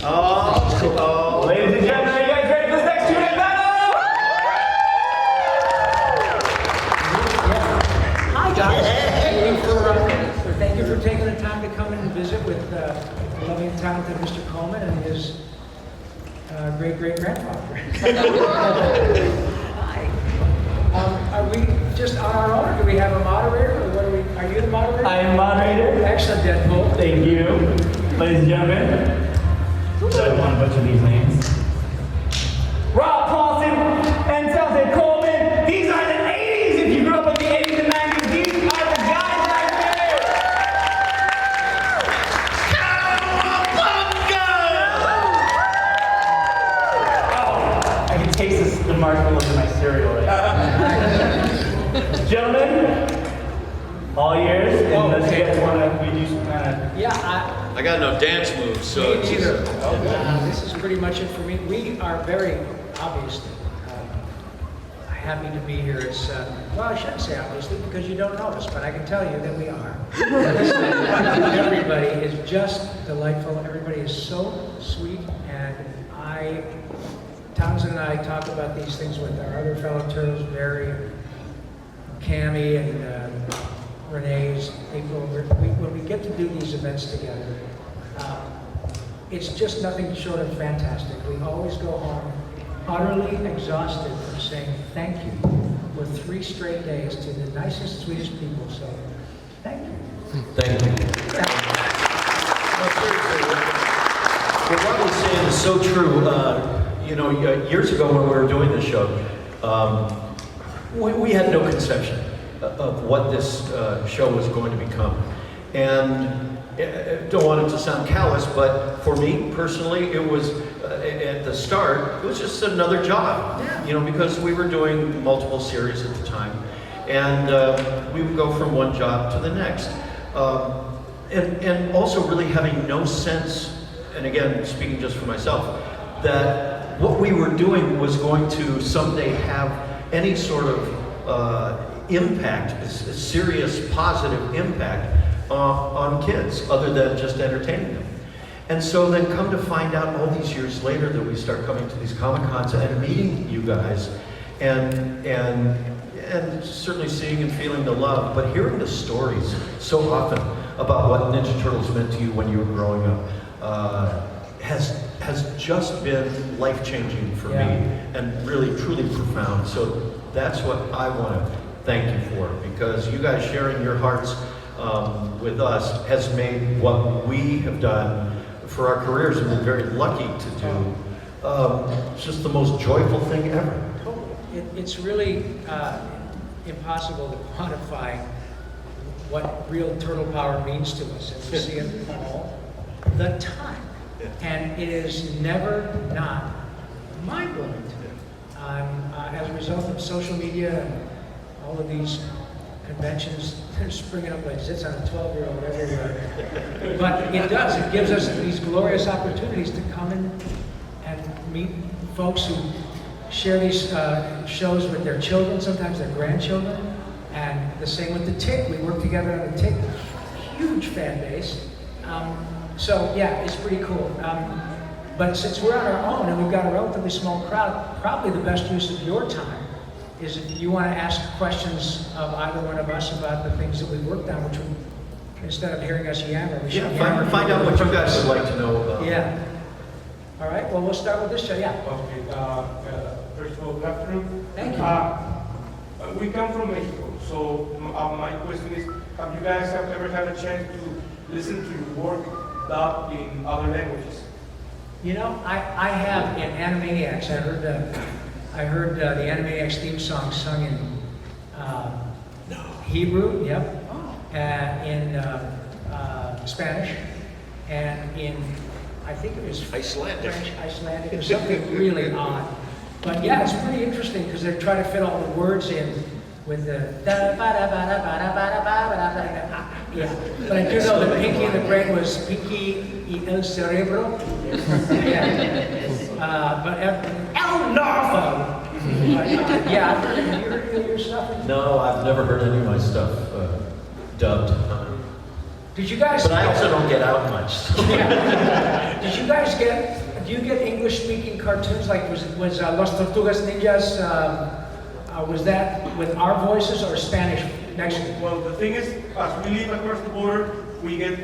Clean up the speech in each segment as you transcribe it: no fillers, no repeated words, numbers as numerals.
Ladies and gentlemen, are you guys ready for this next two-minute battle? Hi guys. Thank you for taking the time to come in and visit with loving and talented Mr. Coleman and his great-great-grandfather. Hi. Are we just on our own, or do we have a moderator, or what are we? Are you the moderator? I am moderator. Excellent, Deadpool. Thank you. Ladies and gentlemen, I don't want to butcher these names. Rob Paulsen and Townsend Coleman. These are the 80s. If you grew up in the 80s and 90s, these are the guys right there. Cowabunga! Oh, I can taste the marshmallows in my cereal right now. Gentlemen, all yours. Unless you guys want to, we do some kind of... Yeah, I got no dance moves, so me neither. This is pretty much it for me. We are very obviously happy to be here. It's well, I shouldn't say obviously because you don't know us, but I can tell you that we are. Everybody is just delightful. Everybody is so sweet, and Townsend and I talk about these things with our other fellow turtles, Barry, Cammie, and Renee's, April. When we get to do these events together, it's just nothing short of fantastic. We always go home utterly exhausted from saying thank you for 3 straight days to the nicest, sweetest people. So, thank you. thank you. No, seriously, what Rob was saying is so true. You know, years ago when we were doing this show, we had no conception of what this show was going to become. And I don't want it to sound callous, but for me personally, it was, at the start, it was just another job. You know, because we were doing multiple series at the time. And we would go from one job to the next. And also really having no sense, and again, speaking just for myself, that what we were doing was going to someday have any sort of impact, a serious positive impact on kids, other than just entertaining them. And so then come to find out all these years later that we start coming to these Comic-Cons and meeting you guys, and certainly seeing and feeling the love, but hearing the stories so often about what Ninja Turtles meant to you when you were growing up has just been life-changing for me, and really, truly profound. So that's what I want to thank you for, because you guys sharing your hearts with us has made what we have done for our careers, and we're very lucky to do. It's just the most joyful thing ever. It's really impossible to quantify what real turtle power means to us, and we see it all the time. And it is never not mind-blowing to me. As a result of social media and all of these conventions, they're springing up like zits on a 12-year-old everywhere. But it does, it gives us these glorious opportunities to come in and meet folks who share these shows with their children, sometimes their grandchildren, and the same with the Tick. We work together on the Tick, huge fan base. So yeah, it's pretty cool. But since we're on our own and we've got a relatively small crowd, probably the best use of your time is if you want to ask questions of either one of us about the things that we've worked on, which we, instead of hearing us yammer, we should Find out what you guys would like to know about. Yeah. All right, well, we'll start with this show, yeah. Okay, first of all, good afternoon. Thank you. We come from Mexico, so my question is, have you guys ever had a chance to listen to your work dubbed in other languages? You know, I have in Animaniacs. I heard the Animaniacs theme song sung in Hebrew, yep, in Spanish, and in, I think it was Icelandic. French, Icelandic, or something really odd. But yeah, it's pretty interesting because they're trying to fit all the words in with the yeah. But I do know that Pinky and the Brain was Pinky y el Cerebro. Yeah. But El Norfo. Yeah, I've heard, have you heard any of your stuff? No, I've never heard any of my stuff dubbed. Did you guys? But I also don't get out much. So. Yeah. Did you guys get? Do you get English-speaking cartoons? Like was Los Tortugas Ninjas? Was that with our voices or Spanish? Mexican? Well, the thing is, as we live across the border, we get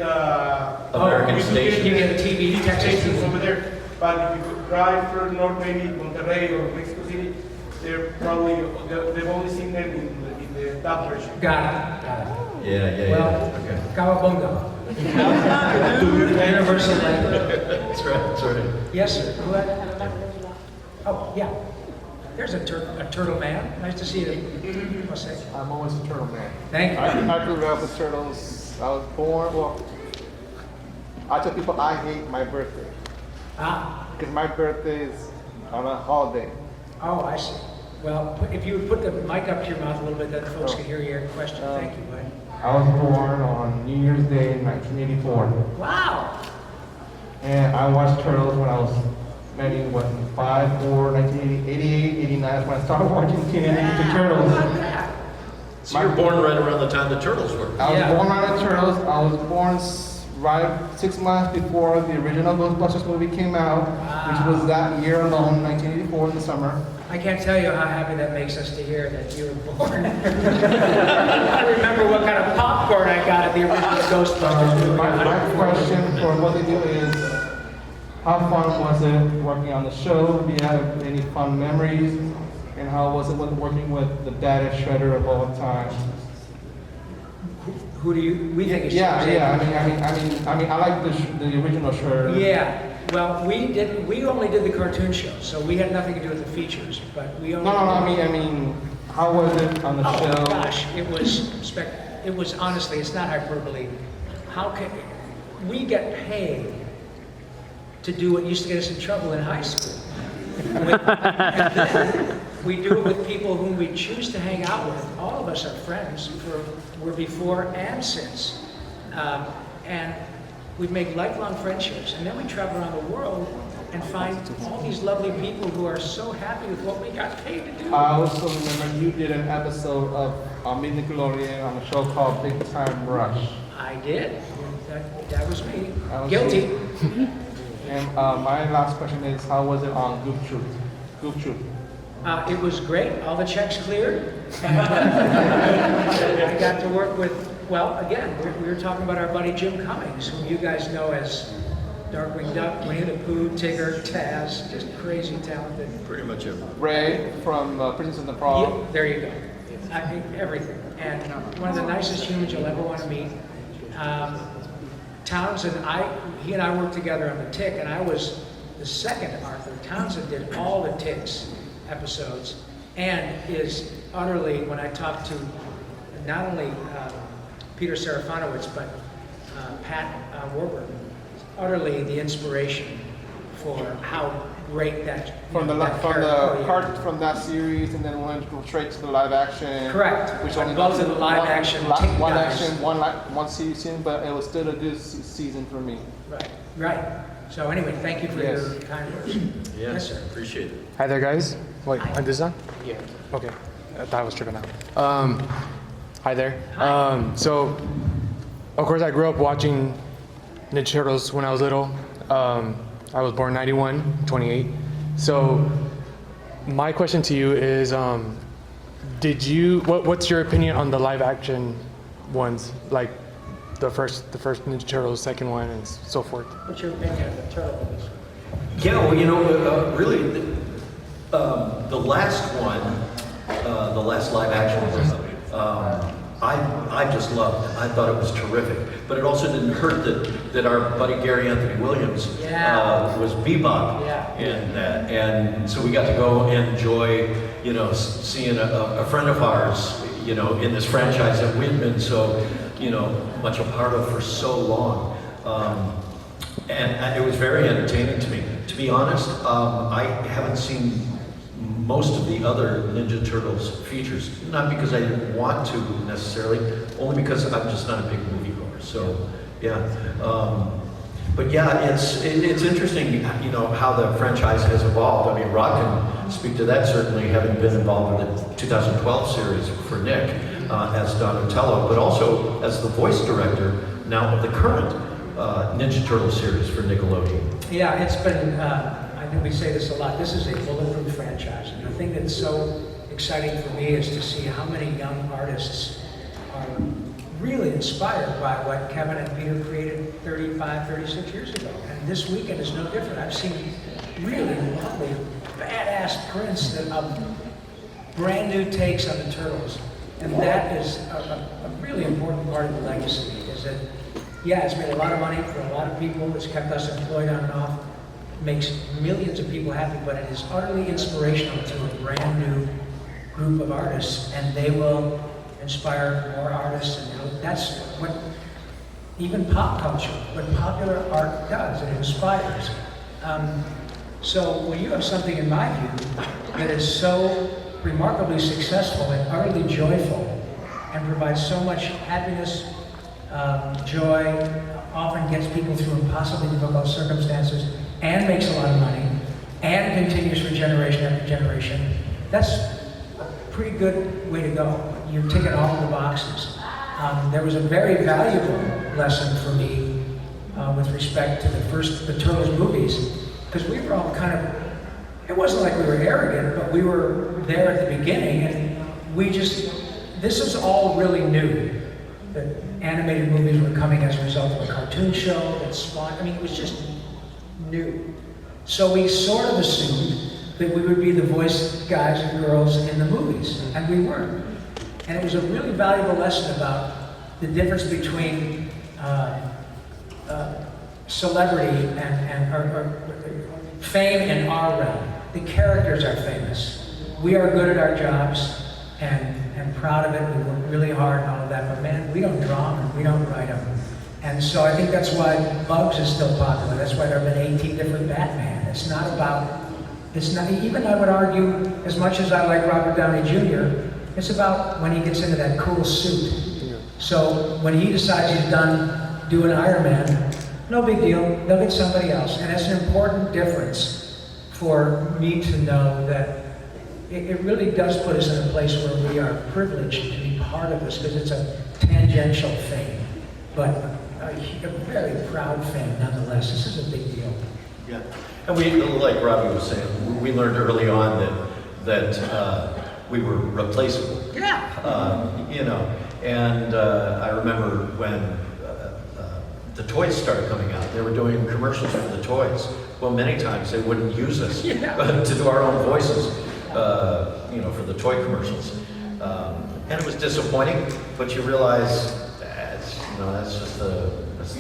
American we do station. You get TV, Texas stations TV. over there. But if you drive further north, maybe Monterrey or Mexico City, they've only seen them in the dub version. Got it. Yeah. Well, Okay. cowabunga. Universal language. That's right. Yes, sir. Go ahead. Oh, yeah. There's a turtle man. Nice to see you. What's that? I'm always a turtle man. Thank you. I grew up with turtles. I was born, well, I tell people I hate my birthday. Because my birthday is on a holiday. Oh, I see. Well, if you would put the mic up to your mouth a little bit, then folks can hear your question. Thank you, buddy. I was born on New Year's Day in 1984. Wow. And I watched Turtles when I was maybe, 5, 4, 1988, 89. That's when I started watching Teenage Mutant Ninja Turtles. So you're born right around the time the Turtles were. I was Yeah. born on the Turtles. I was born right 6 months before the original Ghostbusters movie came out, which was that year alone, 1984 in the summer. I can't tell you how happy that makes us to hear that you were born. I remember what kind of popcorn I got at the original Ghostbusters. My question for both of you is, how fun was it working on the show? Do you have any fun memories? And how was it working with the baddest shredder of all time? Who do you? We think it's Yeah. I mean, I like the original shredder. Yeah. Well, we only did the cartoon show, so we had nothing to do with the features. But we only. No. I mean, how was it on the Oh show? gosh, it was honestly, it's not hyperbole. How can we get paid to do what used to get us in trouble in high school? We do it with people whom we choose to hang out with. All of us are friends were before and since. And we make lifelong friendships. And then we travel around the world and find all these lovely people who are so happy with what we got paid to do. I also remember you did an episode of Meet Nickelodeon on a show called Big Time Rush. I did. That was me. That was Guilty. you. And my last question is, how was it on Goof Troop? It was great. All the checks cleared. And, I got to work with, well, again, we were talking about our buddy Jim Cummings, whom you guys know as Darkwing Duck, Winnie the Pooh, Tigger, Taz, just crazy talented. Pretty much it. Ray from Princess and the Frog. Yeah, there you go. I mean, everything. And one of the nicest humans you'll ever want to meet. Townsend, he and I worked together on the Tick, and I was the second Arthur. Townsend did all the Ticks episodes, and is utterly, when I talked to not only Peter Serafinowicz, but Pat Warburton, utterly the inspiration for how great that From from that series, and then went straight to the live action. Correct. Which Both only of the live action Tick one guys. action, one season, but it was still a good season for me. Right. So anyway, thank you for Yes. your kind words. Yes, sir. appreciate it. Hi there, guys. Wait, Hi. this is on? Yeah. Okay. I thought I was tripping out. Hi there. So, of course, I grew up watching Ninja Turtles when I was little. I was born 91, 28. So, my question to you is, what's your opinion on the live action ones? Like the first Ninja Turtles, second one, and so forth. What's your opinion of the turtle movies? Yeah, well, really, the last one, the last live action one, I just loved. I thought it was terrific. But it also didn't hurt that our buddy Gary Anthony Williams was Bebop in that. And so we got to go and enjoy, seeing a friend of ours, in this franchise that we'd been so, much a part of for so long. And it was very entertaining to me. To be honest, I haven't seen most of the other Ninja Turtles features, not because I didn't want to necessarily, only because I'm just not a big moviegoer. So, yeah. But yeah, it's interesting, how the franchise has evolved. I mean, Rod can speak to that, certainly, having been involved in the 2012 series for Nick as Donatello, but also as the voice director now of the current Ninja Turtle series for Nickelodeon. Yeah, it's been, I think we say this a lot, this is a bulletproof franchise. And the thing that's so exciting for me is to see how many young artists are really inspired by what Kevin and Peter created 35, 36 years ago. And this weekend is no different. I've seen really lovely, badass prints that are brand new takes on the Turtles. And that is a really important part of the legacy, is that, yeah, it's made a lot of money for a lot of people, it's kept us employed on and off, makes millions of people happy, but it is utterly inspirational to a brand new group of artists, and they will inspire more artists, and that's what even pop culture, what popular art does, it inspires. So when you have something, in my view, that is so remarkably successful and utterly joyful, and provides so much happiness, joy, often gets people through impossibly difficult circumstances, and makes a lot of money, and continues for generation after generation, that's a pretty good way to go. You're ticking all the boxes. There was a very valuable lesson for me with respect to the Turtles movies, because we were all kind of, it wasn't like we were arrogant, but we were there at the beginning, and this is all really new. The animated movies were coming as a result of a cartoon show that spawned, I mean, it was just new. So we sort of assumed that we would be the voice guys and girls in the movies, and we weren't. And it was a really valuable lesson about the difference between celebrity or fame in our realm. The characters are famous. We are good at our jobs and proud of it. We work really hard and all of that, but man, we don't draw them and we don't write them. And so I think that's why Bugs is still popular. That's why there have been 18 different Batman. It's not, even I would argue, as much as I like Robert Downey Jr., it's about when he gets into that cool suit. So when he decides he's done doing Iron Man, no big deal, they'll get somebody else. And that's an important difference for me to know that it really does put us in a place where we are privileged to be part of this, because it's a tangential thing, but a very proud thing nonetheless. This is a big deal. Yeah, and we, like Robbie was saying, we learned early on that we were replaceable. Yeah. You know, and I remember when the toys started coming out, they were doing commercials for the toys. Well, many times they wouldn't use us to do our own voices, you know, for the toy commercials. And it was disappointing, but you realize that's just the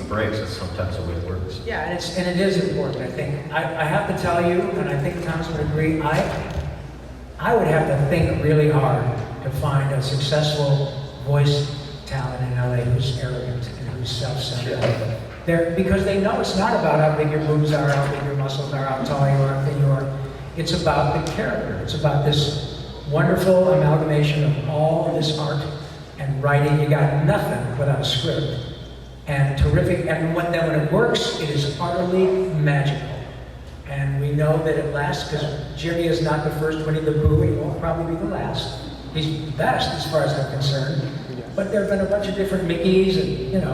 breaks. That's sometimes the way it works. Yeah, and it is important. I think I have to tell you, and I think Townsend would agree. I would have to think really hard to find a successful voice talent in LA who's arrogant and who's self-centered. Because they know it's not about how big your boobs are, how big your muscles are, how tall you are, how thin you are. It's about the character. It's about this wonderful amalgamation of all of this art and writing. You got nothing without a script. And terrific, and when it works, it is utterly magical. And we know that it lasts, because Jimmy is not the first Winnie the Pooh, he won't probably be the last. He's the best as far as I'm concerned. But there have been a bunch of different Mickeys, and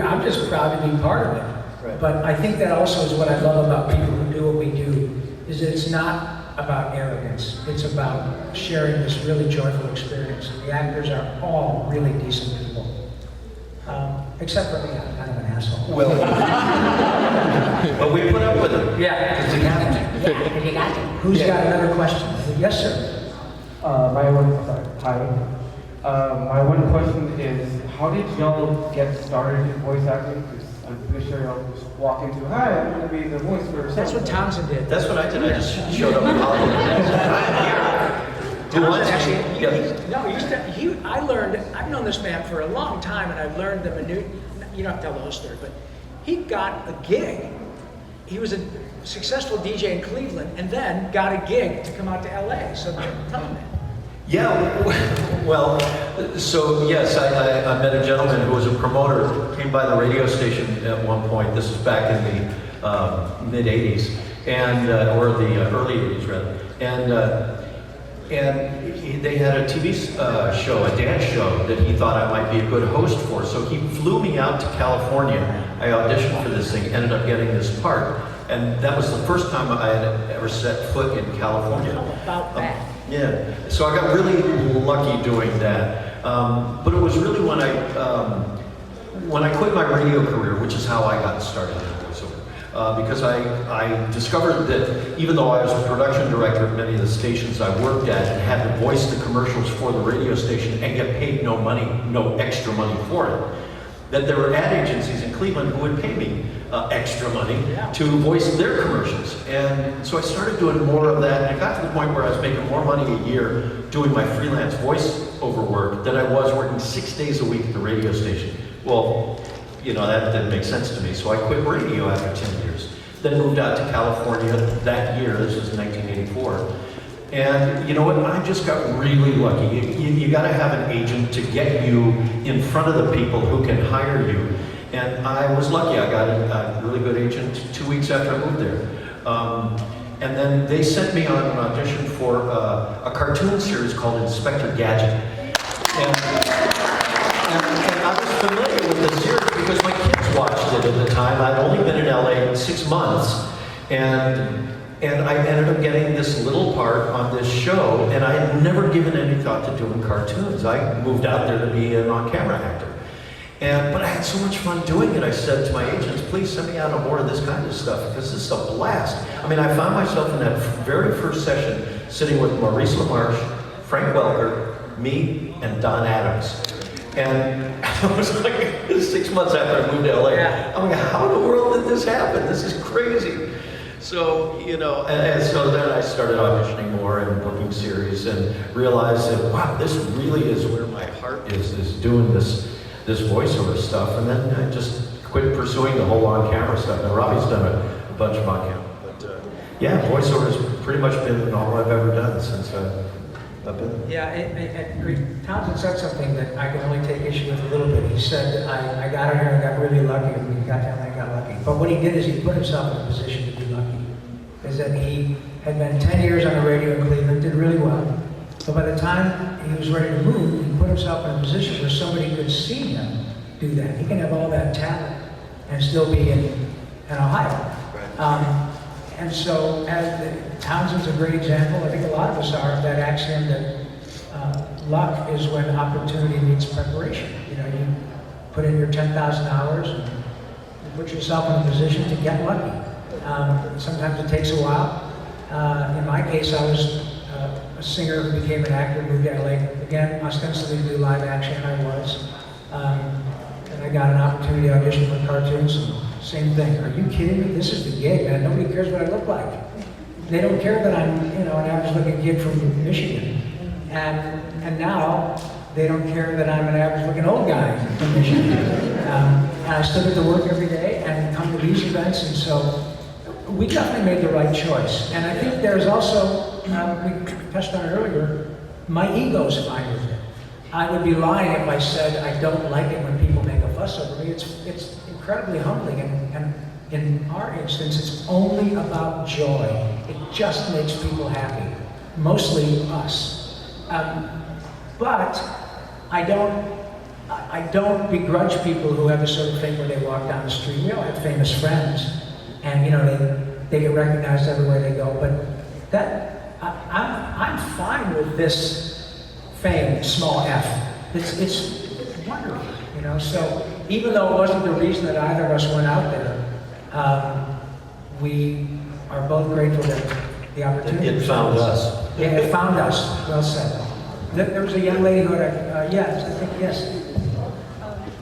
I'm just proud to be part of it. Right. But I think that also is what I love about people who do what we do, is that it's not about arrogance. It's about sharing this really joyful experience. The actors are all really decent people. Except for me, I'm kind of an asshole. Well, but we put up with it. Yeah, because we have to. Yeah, because you got to. Who's got another question? Yes, sir. My one question is, how did y'all get started in voice acting? Because I'm pretty sure y'all just walk into, hi, I'm going to be the voice for That's what Townsend did. That's what I did. I just showed up in Hollywood. I'm here. Who wants Actually, yeah. I learned, I've known this man for a long time, and I've learned the minute, you don't have to tell the whole story, but he got a gig. He was a successful DJ in Cleveland, and then got a gig to come out to LA. So tell him that. Yeah, well, so yes, I met a gentleman who was a promoter, came by the radio station at one point. This was back in the mid-'80s, and or the early '80s rather. And they had a TV show, a dance show, that he thought I might be a good host for. So he flew me out to California. I auditioned for this thing, ended up getting this part. And that was the first time I had ever set foot in California. How about that? Yeah, so I got really lucky doing that. But it was really when I quit my radio career, which is how I got started in voiceover. Because I discovered that even though I was a production director at many of the stations I worked at and had to voice the commercials for the radio station and get paid no money, no extra money for it, that there were ad agencies in Cleveland who would pay me extra money to voice their commercials. And so I started doing more of that, and I got to the point where I was making more money a year doing my freelance voiceover work than I was working 6 days a week at the radio station. Well, you know, that didn't make sense to me, so I quit radio after 10 years. Then moved out to California that year, this was 1984. And you know what, I just got really lucky. You gotta have an agent to get you in front of the people who can hire you. And I was lucky, I got a really good agent 2 weeks after I moved there. And then they sent me on an audition for a cartoon series called Inspector Gadget. And I was familiar with the series because my kids watched it at the time. I'd only been in LA 6 months. And I ended up getting this little part on this show, and I had never given any thought to doing cartoons. I moved out there to be an on-camera actor. But I had so much fun doing it, I said to my agents, please send me out on more of this kind of stuff, because this is a blast. I mean, I found myself in that very first session sitting with Maurice LaMarche, Frank Welker, me, and Don Adams. And I was like, 6 months after I moved to LA, I'm like, how in the world did this happen? This is crazy. So, you know, and so then I started auditioning more and booking series and realized that, wow, this really is where my heart is doing this voiceover stuff. And then I just quit pursuing the whole on-camera stuff. Now, Robbie's done a bunch of on-camera. But yeah, voiceover has pretty much been all I've ever done since I've been. Yeah, Townsend said something that I can only take issue with a little bit. He said, I got out here and got really lucky, and we got down and I got lucky. But what he did is he put himself in a position to be lucky. Is that he had been 10 years on the radio in Cleveland, did really well. So by the time he was ready to move, he put himself in a position where somebody could see him do that. He can have all that talent and still be in Ohio. Right. And so Townsend's a great example. I think a lot of us are of that axiom that luck is when opportunity meets preparation. You know, you put in your 10,000 hours and you put yourself in a position to get lucky. Sometimes it takes a while. In my case, I was a singer who became an actor, moved to LA. Again, ostensibly to do live action, I was. And I got an opportunity to audition for cartoons. Same thing. Are you kidding me? This is the gig, man. Nobody cares what I look like. They don't care that I'm, you know, an average-looking kid from Michigan. And now they don't care that I'm an average-looking old guy from Michigan. And I still get to work every day and come to these events, and so we definitely made the right choice. And I think there's also, we touched on it earlier, my ego's fine with it. I would be lying if I said I don't like it when people make a fuss over me. It's incredibly humbling, and in our instance, it's only about joy. It just makes people happy, mostly us. But I don't begrudge people who have a sort of thing where they walk down the street. We all have famous friends, and you know they get recognized everywhere they go. But that I'm fine with this fame, small f. It's wonderful, you know. So even though it wasn't the reason that either of us went out there, we are both grateful that the opportunity. It found us. Yeah, it found us. Well said. There was a young lady who had yes, I think yes.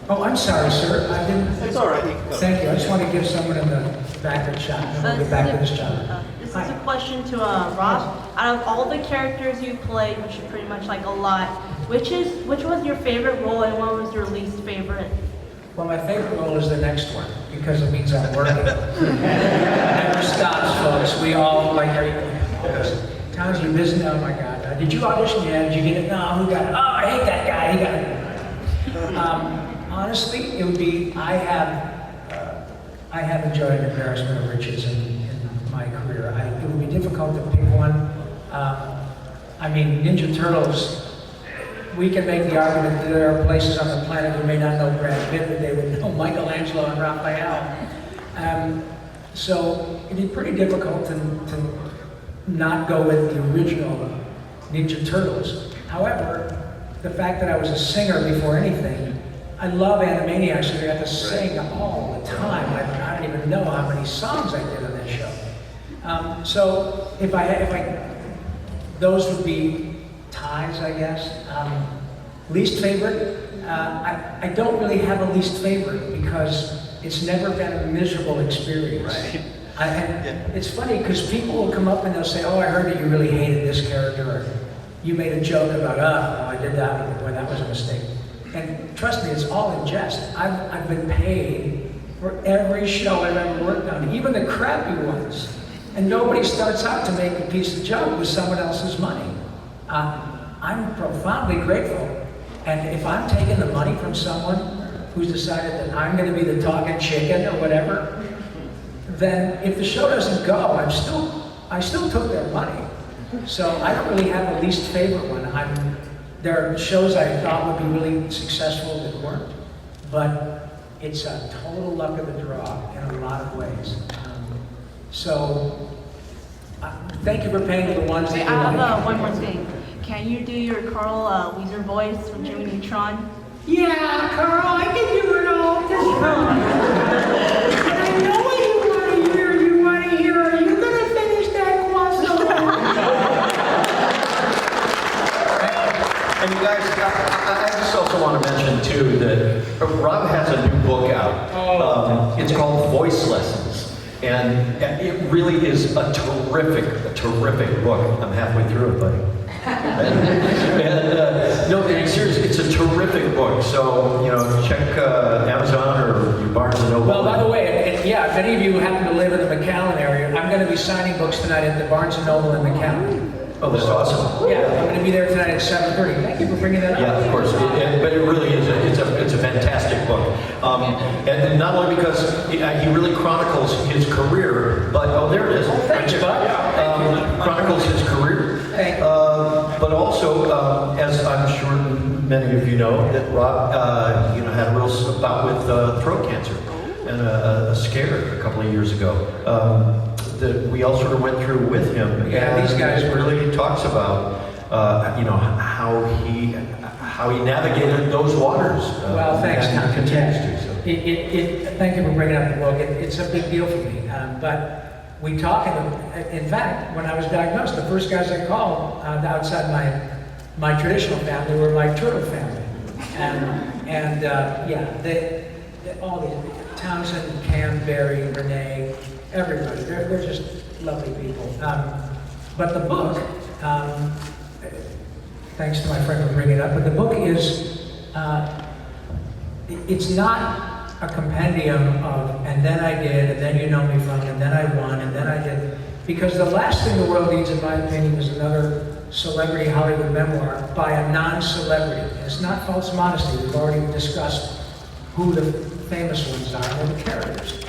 Oh, I'm sorry, sir. I didn't. It's all right. Thank you. I just want to give someone in the back a shot. And then we'll get back to this job. This is a question to Rob. Out of all the characters you played, which is pretty much like a lot, which was your favorite role and what was your least favorite? Well, my favorite role is the next one because it means I'm working. It never stops, folks. We all like times you busy. Oh my God. Did you audition? Yeah. Did you get it? No. Who got it? Oh, I hate that guy. He got it. Honestly, it would be I have enjoyed an embarrassment of riches in my career. It would be difficult to pick one. I I mean, Ninja Turtles, we can make the argument that there are places on the planet who may not know Brad Pitt, but they would know Michelangelo and Raphael. So it'd be pretty difficult to not go with the original Ninja Turtles. However, the fact that I was a singer before anything, I love Animaniacs, so I got to sing all the time. I don't even know how many songs I did on that show. So if I, those would be ties, I guess. Least favorite, I don't really have a least favorite because it's never been a miserable experience. Right. It's funny because people will come up and they'll say, oh, I heard that you really hated this character, or you made a joke about, oh, I did that, but boy, that was a mistake. And trust me, it's all in jest. I've been paid for every show I've ever worked on, even the crappy ones. And nobody starts out to make a piece of junk with someone else's money. I'm profoundly grateful. And if I'm taking the money from someone who's decided that I'm going to be the talking chicken or whatever, then if the show doesn't go, I still took their money. So I don't really have a least favorite one. There are shows I thought would be really successful that weren't, but it's a total luck of the draw in a lot of ways. Thank you for paying the ones that Wait, you I like. have one more thing. Can you do your Carl Weezer voice from Jimmy Neutron? Yeah, Carl, I can do it all the time. But I know what you want to hear. You want to hear, are you going to finish that croissant? And you guys, I just also want to mention too that Rob has a new book out. It's called Voice Lessons. And it really is a terrific book. I'm halfway through it, buddy. No, seriously, it's a terrific book. So, check Amazon or your Barnes and Noble. Well, by the way, if any of you happen to live in the McAllen area, I'm going to be signing books tonight at the Barnes and Noble in McAllen. Oh, that's awesome. Yeah, I'm going to be there tonight at 7:30. Thank you for bringing that up. Yeah, of course. But it really is. It's a fantastic book, and not only because he really chronicles his career, but there it is. Thanks, Bud. Chronicles his career, but also, as I'm sure many of you know, that Rob, had a real bout with throat cancer and a scare a couple of years ago. That we all sort of went through with him. Yeah, these guys really talks about how he navigated those waters. Well, thanks, and Tom. he continues to. So. Thank you for bringing up the book. It's a big deal for me. But we talk, in fact, when I was diagnosed, the first guys I called outside my traditional family were my turtle family. All these, Townsend, Cam, Barry, Renee, everybody. They're just lovely people. But the book, thanks to my friend for bringing it up, but the book is, it's not a compendium of, and then I did, and then you know me from, and then I won, and then I did. Because the last thing the world needs, in my opinion, is another celebrity Hollywood memoir by a non-celebrity. And it's not false modesty. We've already discussed who the famous ones are and the characters.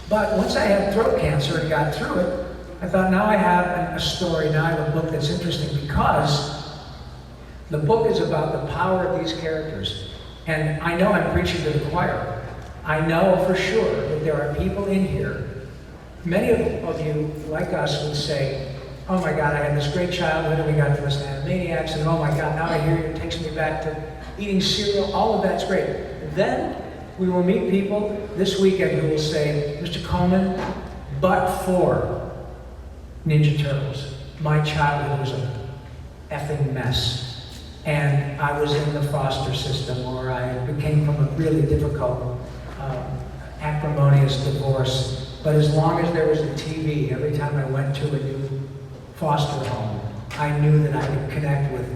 But once I had throat cancer and got through it, I thought, now I have a story, now I have a book that's interesting, because the book is about the power of these characters. And I know I'm preaching to the choir. I know for sure that there are people in here, many of you, like us, would say, oh my God, I had this great childhood and we got to listen to Animaniacs, and oh my God, now I hear you, it takes me back to eating cereal, all of that's great. And then we will meet people this weekend who will say, Mr. Coleman, but for Ninja Turtles, my childhood was an effing mess. And I was in the foster system, or I came from a really difficult, acrimonious divorce. But as long as there was a TV, every time I went to a new foster home, I knew that I could connect with,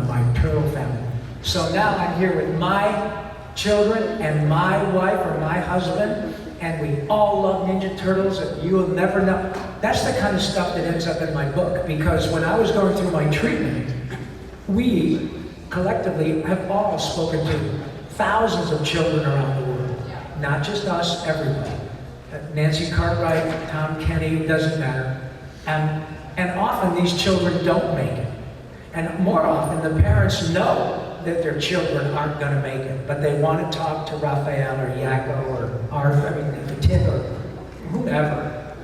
my turtle family. So now I'm here with my children and my wife or my husband, and we all love Ninja Turtles, and you will never know. That's the kind of stuff that ends up in my book, because when I was going through my treatment, we collectively have all spoken to thousands of children around the world. Not just us, everybody. Nancy Cartwright, Tom Kenny, doesn't matter. And often these children don't make it. And more often, the parents know that their children aren't going to make it, but they want to talk to Raphael or Yakko or Arthur, I mean, the Tip or whomever.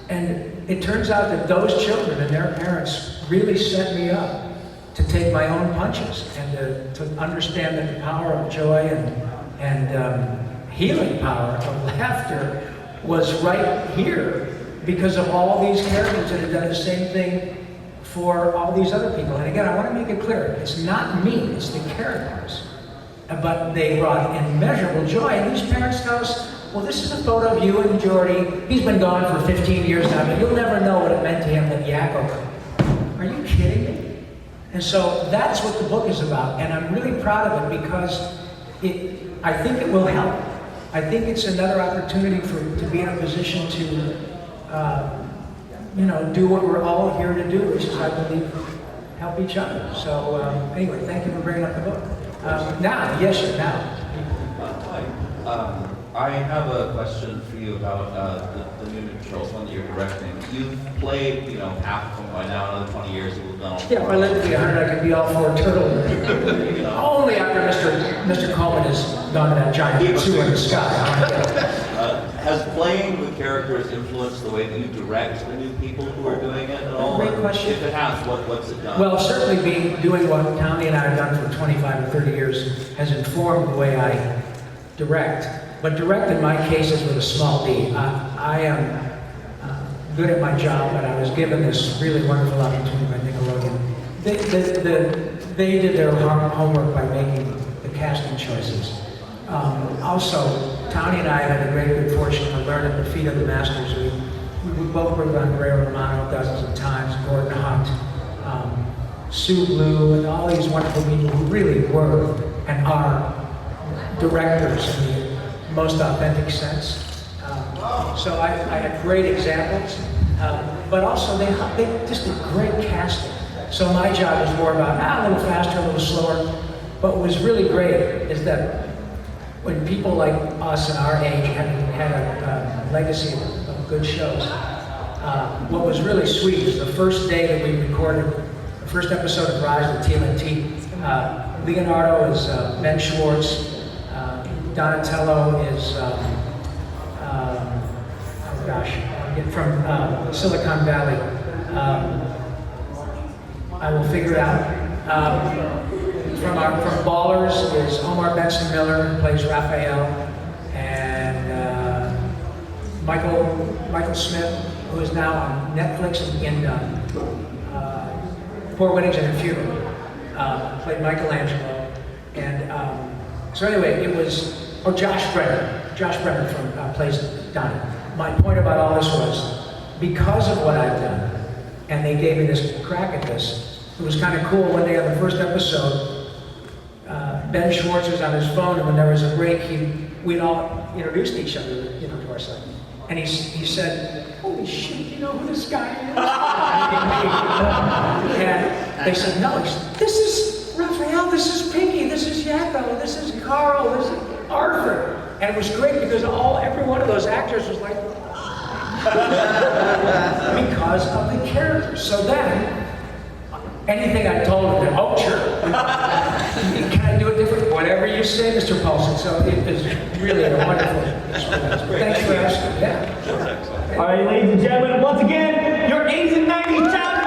And it turns out that those children and their parents really set me up to take my own punches and to understand that the power of joy and healing power of laughter was right here because of all these characters that have done the same thing for all these other people. And again, I want to make it clear, it's not me, it's the characters. But they brought immeasurable joy, and these parents tell us, well, this is a photo of you and Jordy. He's been gone for 15 years now, but you'll never know what it meant to him that Yakko. Are you kidding me? And so that's what the book is about, and I'm really proud of it because I think it will help. I think it's another opportunity to be in a position to, do what we're all here to do, which is, I believe, help each other. So anyway, thank you for bringing up the book. Now. Hi. I have a question for you about the new Turtles one that you're directing. You've played, half of them by now, another 20 years you've done all Yeah, if I live to be 100, I could be all for a turtle. Only after Mr. Coleman has gone to that giant sewer in the sky. Has playing with characters influenced the way that you direct the new people who are doing it at all? Great question. If it has, what's it done? Well, certainly doing what Townie and I have done for 25 or 30 years has informed the way I direct. But direct in my case is with a small d. I am good at my job, but I was given this really wonderful opportunity by Nickelodeon. They did their homework by making the casting choices. Also, Townie and I had the great good fortune to learn at the feet of the masters. We both worked on Ray Romano dozens of times, Gordon Hunt, Sue Blue, and all these wonderful people who really were and are directors in the most authentic sense. So I had great examples, but also they just did great casting. So my job was more about a little faster, a little slower. But what was really great is that when people like us and our age had a legacy of good shows, what was really sweet was the first day that we recorded the first episode of Rise with TMNT. Leonardo is Ben Schwartz. Donatello is, from Silicon Valley. I will figure it out. From Ballers is Omar Benson Miller, who plays Raphael, and Michael Smith, who is now on Netflix in Four Weddings and a Funeral, played Michelangelo, and so anyway, it was, Josh Brenner from plays Donnie. My point about all this was, because of what I've done, and they gave me this crack at this, it was kind of cool. One day on the first episode, Ben Schwartz was on his phone, and when there was a break, we'd all introduced each other, to ourselves. And he said, "Holy shit, you know who this guy is?" And they said, "No, this is Raphael, this is Pinky, this is Yakko, this is Carl, this is Arthur." And it was great because every one of those actors was like, because of the characters. So then, anything I told them, oh, sure. Can I do it different? Whatever you say, Mr. Paulsen. So it is really a wonderful experience. Thanks for asking. Yeah. All right, ladies and gentlemen, once again, your 80s and 90s Townsend.